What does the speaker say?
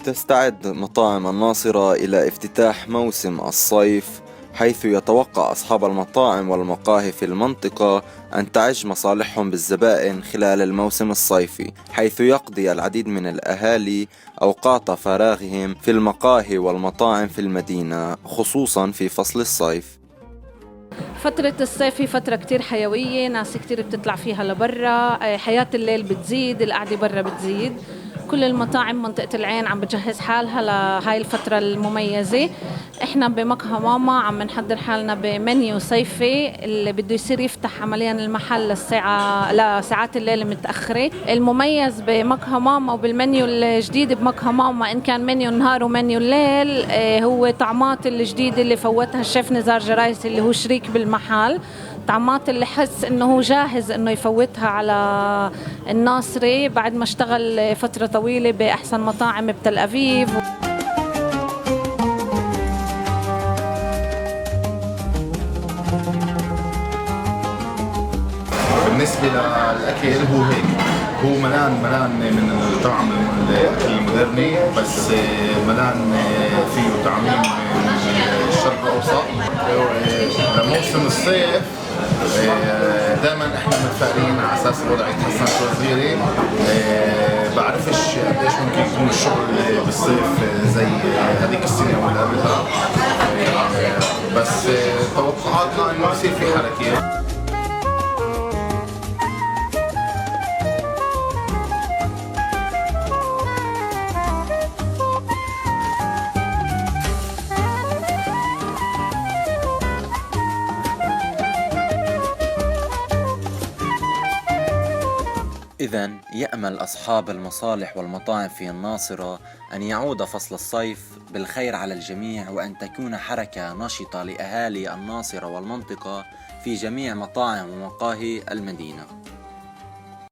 تستعد مطاعم الناصرة إلى افتتاح موسم الصيف، حيث يتوقع أصحاب المطاعم والمقاهي في المنطقة أن تعج مصالحهم بالزبائن خلال الموسم الصيفي، حيث يقضي العديد من الأهالي أوقات فراغهم في المقاهي والمطاعم في المدينة، خصوصا في فصل الصيف. فترة الصيف هي فترة كتير حيوية، ناس كتير بتطلع فيها لبرا، حياة الليل بتزيد، القعدة برا بتزيد. كل المطاعم منطقة العين عم بتجهز حالها لهاي الفترة المميزة. احنا بمقهى ماما عم نحضر حالنا بمنيو صيفي اللي بده يصير يفتح عمليا المحل لساعات الليل المتأخرة. المميز بمقهى ماما وبالمنيو الجديد بمقهى ماما إن كان منيو النهار ومنيو الليل، هو طعمات الجديدة اللي فوتها الشيف نزار جرايسي اللي هو شريك بالمحل. طعمات اللي حس انه هو جاهز انه يفوتها على الناصري بعد ما اشتغل فترة طويلة بأحسن مطاعم بتل أبيب. بالنسبة للأكل هو هيك، هو ملان من الطعم الأكل المودرني، بس ملان فيه تعميم من الشرق الأوسط. لموسم الصيف دائما احنا متفائلين على اساس الوضع يتحسن شوي صغيره. بعرفش قديش ممكن يكون الشغل بالصيف زي هذيك السنه ولا قبلها، بس توقعاتنا انه يصير في حركه. إذن يأمل أصحاب المصالح والمطاعم في الناصرة أن يعود فصل الصيف بالخير على الجميع، وأن تكون حركة نشطة لأهالي الناصرة والمنطقة في جميع مطاعم ومقاهي المدينة.